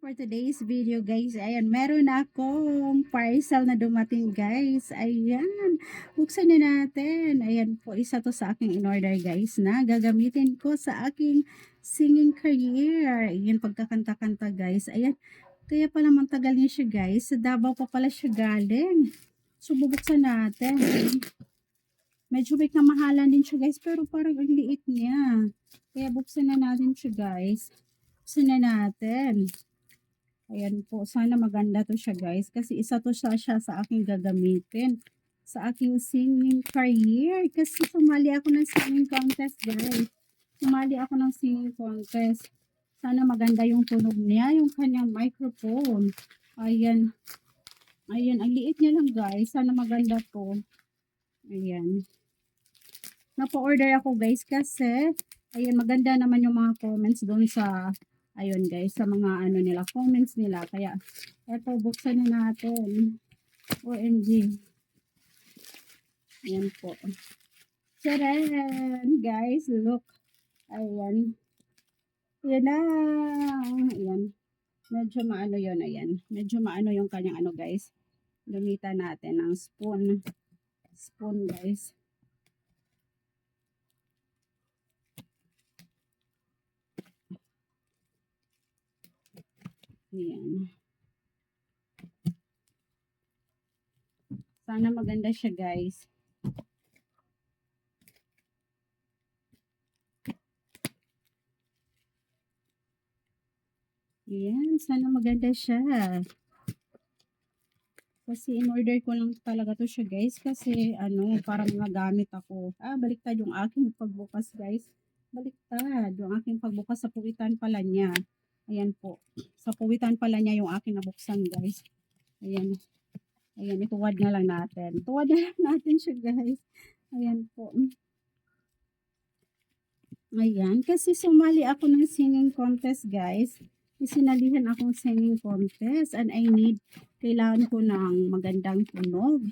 For today's video guys, ayan, meron akong parcel na dumating guys. Ayan, buksan na natin. Ayan po, isa to sa aking in-order guys na gagamitin ko sa aking singing career. Ayan, pagkakanta-kanta guys. Ayan, kaya pala matagal niya siya guys. Sa Davao pa pala siya galing. So, bubuksan natin. Medyo may kamahalan din siya guys, pero parang ang liit niya. Kaya buksan na natin siya guys. Buksan na natin. Ayan po, sana maganda to siya guys. Kasi isa to siya sa aking gagamitin. Sa aking singing career. Kasi sumali ako ng singing contest guys. Sumali ako ng singing contest. Sana maganda yung tunog niya, yung kanyang microphone. Ayan. Ayan, ang liit niya lang guys. Sana maganda to. Ayan. Napa-order ako guys kasi ayan, maganda naman yung mga comments doon sa ayun guys, sa mga ano nila, comments nila. Kaya, eto, buksan na natin. OMG. Ayan po. Tcharan! Guys, look. Ayan. Ayan na. Ayan. Medyo maano yun, ayan. Medyo maano yung kanyang ano guys. Gamitan natin ng spoon. Spoon guys. Ayan. Sana maganda siya guys. Ayan, sana maganda siya. Kasi in-order ko lang talaga to siya guys. Kasi ano, parang nagamit ako. Baliktad yung aking pagbukas guys. Baliktad yung aking pagbukas sa puwitan pala niya. Ayan po. Sa puwitan pala niya yung aking nabuksan guys. Ayan. Ayan, ituwad na lang natin. Tuwad na lang natin siya guys. Ayan po. Ayan, kasi sumali ako ng singing contest guys. Isinalihan akong singing contest and I need, kailangan ko ng magandang tunog.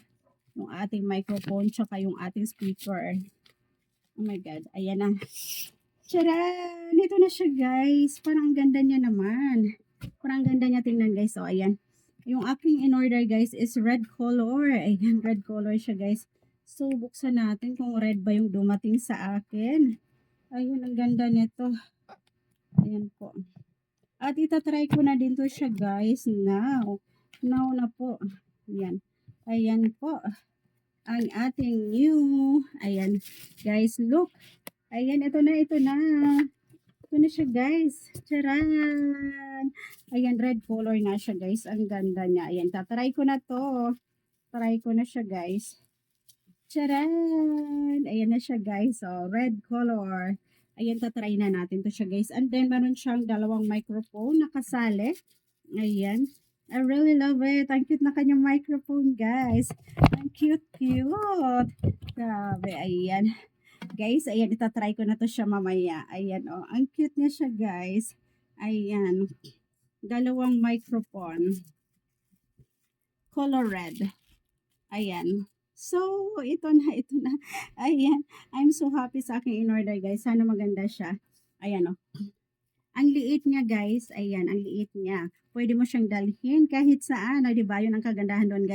Yung ating microphone tsaka yung ating speaker. Oh my God, ayan na. Tcharan! Ito na siya guys. Parang ang ganda niya naman. Parang ang ganda niya tingnan guys. So ayan. Yung aking in-order guys is red color. Ayan, red color siya guys. So buksan natin kung red ba yung dumating sa akin. Ayun, ang ganda nito. Ayan po. At itatry ko na din to siya guys now. Now na po. Ayan. Ayan po. Ang ating new. Ayan. Guys, look. Ayan, ito na, ito na. Ito na siya guys. Charan! Ayan, red color na siya guys. Ang ganda niya. Ayan, tatry ko na to. Try ko na siya guys. Charan! Ayan na siya guys. So, red color. Ayan, tatry na natin to siya guys. And then, meron siyang dalawang microphone nakasali. Ayan. I really love it. Ang cute na kanyang microphone guys. Ang cute. Grabe, ayan. Guys, ayan, itatry ko na to siya mamaya. Ayan, oh. Ang cute niya siya guys. Ayan. Dalawang microphone. Color red. Ayan. So, ito na, ito na. Ayan. I'm so happy sa aking in-order, guys. Sana maganda siya. Ayan, oh. Ang liit niya, guys. Ayan, ang liit niya. Pwede mo siyang dalhin kahit saan. O, diba? Yun ang kagandahan doon, guys.